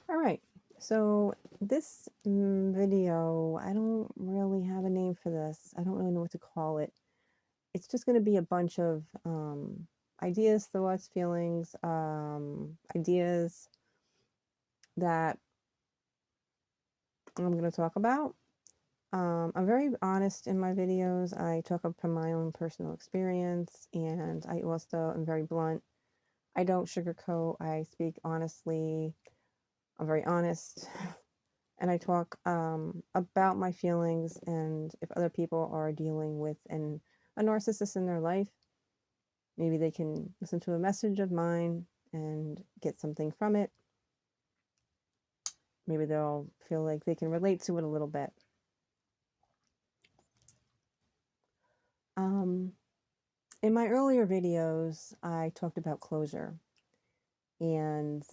All right. So this video, I don't really have a name for this. I don't really know what to call it. It's just going to be a bunch of ideas, thoughts, feelings, ideas that I'm going to talk about. I'm very honest in my videos. I talk up from my own personal experience, and I also am very blunt. I don't sugarcoat. I speak honestly. I'm very honest. And I talk about my feelings, and if other people are dealing with a narcissist in their life, maybe they can listen to a message of mine and get something from it. Maybe they'll feel like they can relate to it a little bit. In my earlier videos, I talked about closure and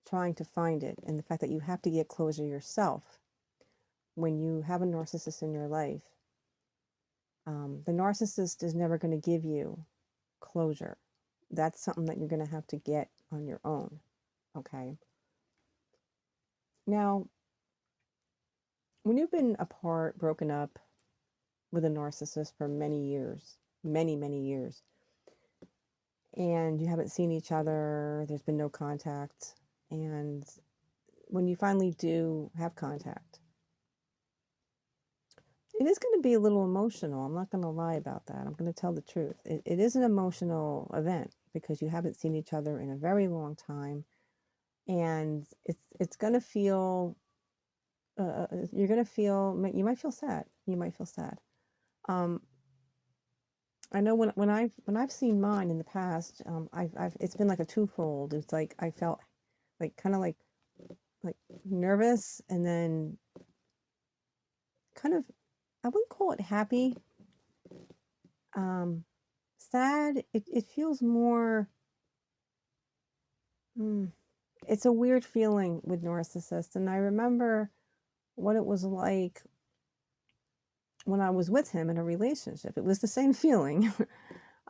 trying to find it, and the fact that you have to get closure yourself when you have a narcissist in your life. The narcissist is never going to give you closure. That's something that you're going to have to get on your own. Okay. Now, when you've been apart, broken up with a narcissist for many years, many years, and you haven't seen each other, there's been no contact, and when you finally do have contact, it is going to be a little emotional. I'm not going to lie about that. I'm going to tell the truth. It is an emotional event because you haven't seen each other in a very long time, and it's going to feel you're going to feel, you might feel sad. You might feel sad. Um, I know when I've seen mine in the past, I've it's been like a twofold. It's like I felt like kind of like nervous, and then kind of, I wouldn't call it happy. Um, Sad. It feels more. Mm, it's a weird feeling with narcissists, and I remember what it was like when I was with him in a relationship. It was the same feeling.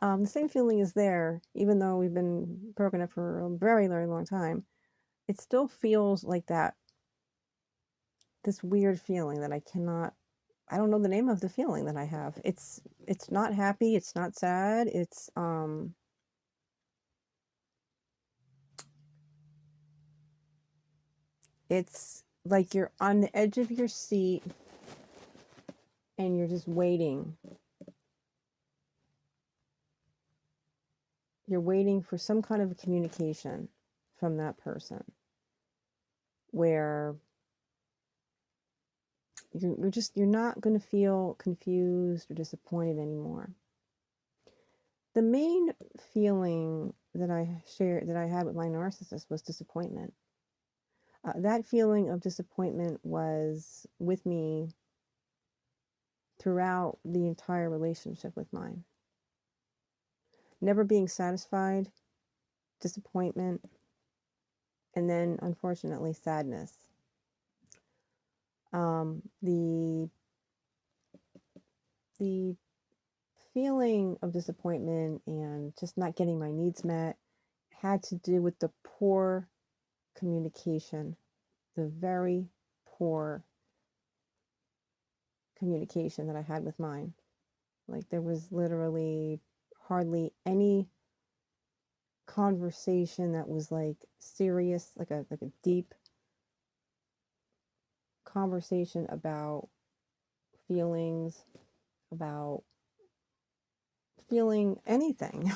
The same feeling is there, even though we've been broken up for a very, very long time. It still feels like that, this weird feeling that I don't know the name of the feeling that I have. It's not happy, it's not sad, it's like you're on the edge of your seat and you're just waiting. You're waiting for some kind of communication from that person where you're not going to feel confused or disappointed anymore. The main feeling that I had with my narcissist was disappointment. That feeling of disappointment was with me throughout the entire relationship with mine. Never being satisfied, disappointment, and then unfortunately sadness. The the feeling of disappointment and just not getting my needs met had to do with the poor communication, the very poor communication that I had with mine. Like there was literally hardly any conversation that was like serious, like a deep conversation about feelings, about feeling anything,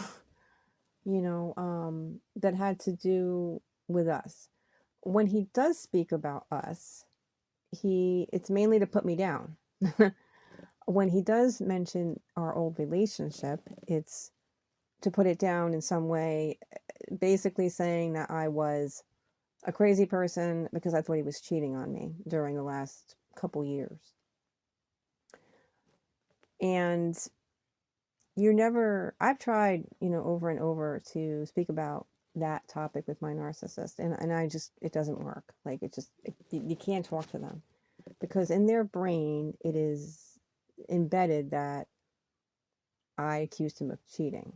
that had to do with us. When he does speak about us, it's mainly to put me down. When he does mention our old relationship, it's to put it down in some way, basically saying that I was a crazy person because I thought he was cheating on me during the last couple years. And I've tried, over and over to speak about that topic with my narcissist, and it doesn't work. Like you can't talk to them because in their brain, it is embedded that I accused him of cheating.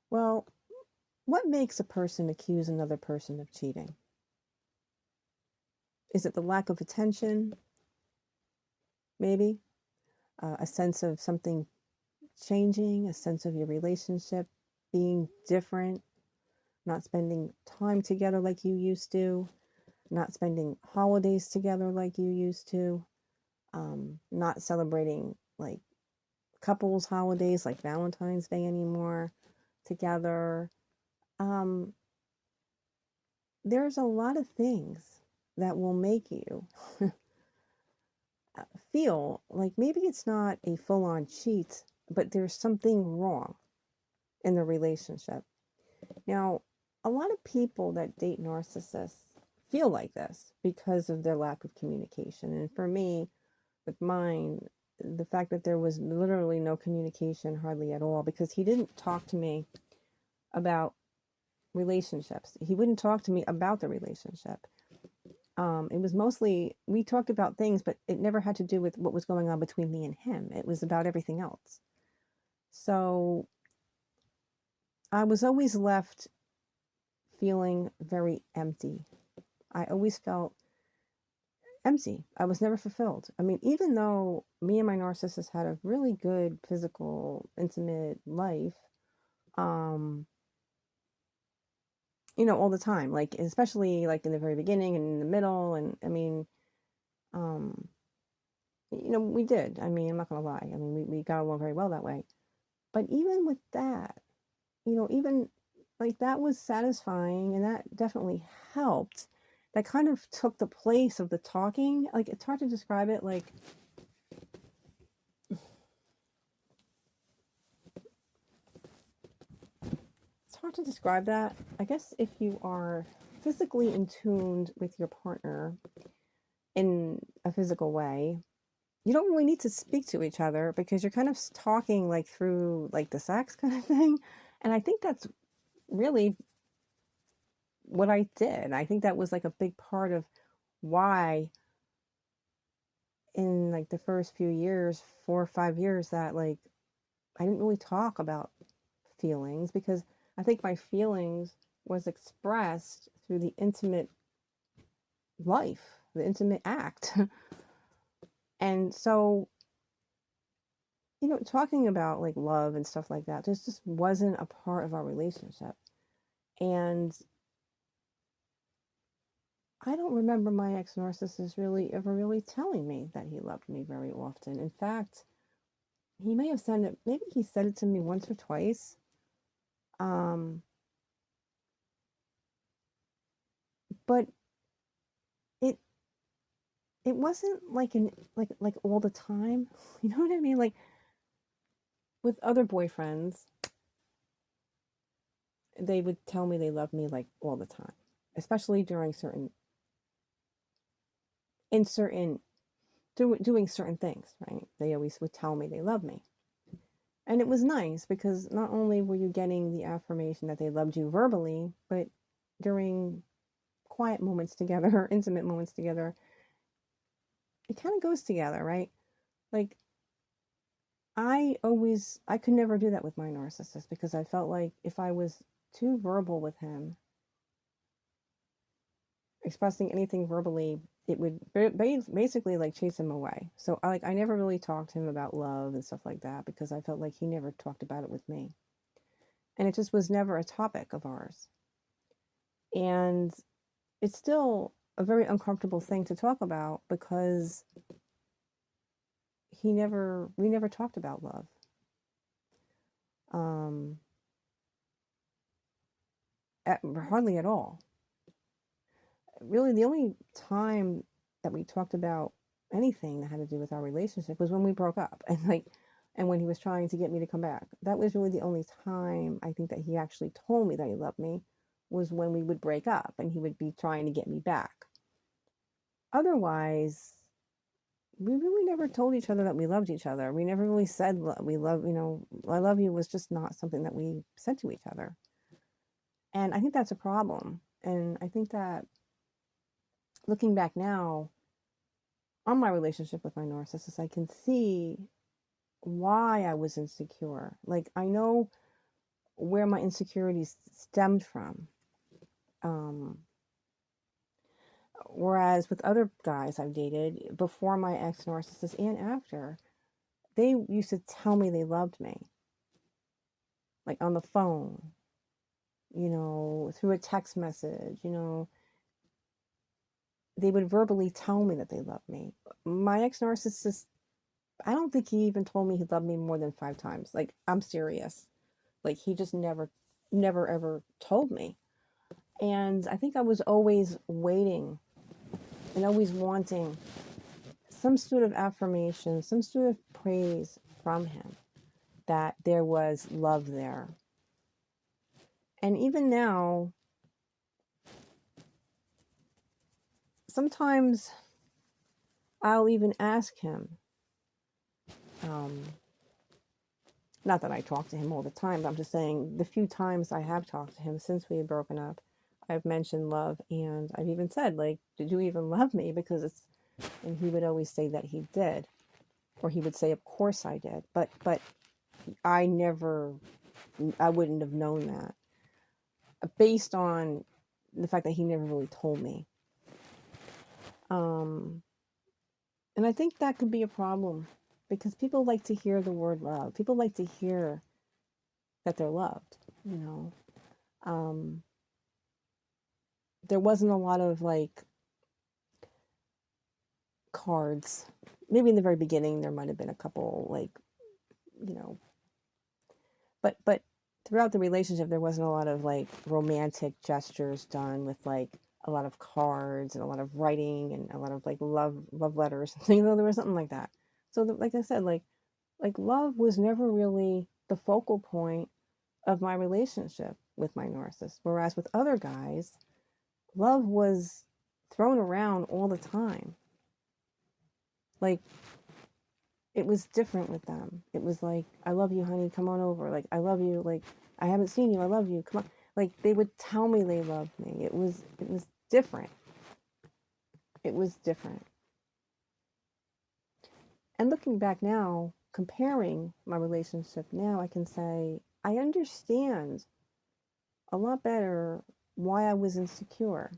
Well, what makes a person accuse another person of cheating? Is it the lack of attention? Maybe a sense of something changing, a sense of your relationship being different, not spending time together like you used to, not spending holidays together like you used to, not celebrating like couples holidays like Valentine's Day anymore together. Um, there's a lot of things that will make you feel like maybe it's not a full on cheat, but there's something wrong in the relationship. Now, a lot of people that date narcissists feel like this because of their lack of communication. And for me, with mine, the fact that there was literally no communication hardly at all, because he didn't talk to me about relationships. He wouldn't talk to me about the relationship. It was mostly, we talked about things, but it never had to do with what was going on between me and him. It was about everything else. So I was always left feeling very empty. I always felt empty. I was never fulfilled. I mean, even though me and my narcissist had a really good physical, intimate life, um, all the time, like especially like in the very beginning and in the middle, and I mean, um, we did. I mean, I'm not gonna lie. I mean, we got along very well that way. But even with that, even like that was satisfying and that definitely helped. That kind of took the place of the talking. Like it's hard to describe it. Like it's hard to describe that. I guess if you are physically in tuned with your partner in a physical way, you don't really need to speak to each other because you're kind of talking like through like the sex kind of thing. And I think that's really what I did. I think that was like a big part of why in like the first few years, 4 or 5 years, that like I didn't really talk about feelings because I think my feelings was expressed through the intimate life, the intimate act. And so, talking about like love and stuff like that, just wasn't a part of our relationship. And I don't remember my ex narcissist really ever really telling me that he loved me very often. In fact, he may have said it, maybe he said it to me once or twice. Um, but it it wasn't like like all the time. You know what I mean? Like with other boyfriends, they would tell me they loved me like all the time, especially during certain doing certain things, right? They always would tell me they love me. And it was nice because not only were you getting the affirmation that they loved you verbally, but during quiet moments together, intimate moments together, it kind of goes together, right? Like I could never do that with my narcissist because I felt like if I was too verbal with him, expressing anything verbally, it would basically like chase him away. So I never really talked to him about love and stuff like that because I felt like he never talked about it with me. And it just was never a topic of ours. And it's still a very uncomfortable thing to talk about because we never talked about love. Um, hardly at all. Really, the only time that we talked about anything that had to do with our relationship was when we broke up and when he was trying to get me to come back. That was really the only time I think that he actually told me that he loved me was when we would break up and he would be trying to get me back. Otherwise, we really never told each other that we loved each other. We never really said we love, I love you was just not something that we said to each other. And I think that's a problem. And I think that looking back now on my relationship with my narcissist, I can see why I was insecure. Like, I know where my insecurities stemmed from. Um, Whereas with other guys I've dated before my ex narcissist and after, they used to tell me they loved me, like on the phone, through a text message, they would verbally tell me that they loved me. My ex narcissist, I don't think he even told me he loved me more than 5 times. Like, I'm serious. Like, he just never ever told me. And I think I was always waiting and always wanting some sort of affirmation, some sort of praise from him that there was love there. And even now, sometimes I'll even ask him, um, not that I talk to him all the time, but I'm just saying the few times I have talked to him since we had broken up, I've mentioned love, and I've even said, like, did you even love me? Because and he would always say that he did, or he would say, of course I did, but I never, I wouldn't have known that based on the fact that he never really told me. Um, and I think that could be a problem because people like to hear the word love. People like to hear that they're loved, you know. Um, there wasn't a lot of like cards. Maybe in the very beginning there might have been a couple like, you know, but throughout the relationship there wasn't a lot of like romantic gestures done with like a lot of cards and a lot of writing and a lot of like love letters. You know, there was something like that. So like I said, like love was never really the focal point of my relationship with my narcissist. Whereas with other guys, love was thrown around all the time. Like, it was different with them. It was like, I love you, honey, come on over. Like, I love you. Like, I haven't seen you. I love you. Come on. Like, they would tell me they loved me. It was different. It was different. And looking back now, comparing my relationship now, I can say I understand a lot better why I was insecure.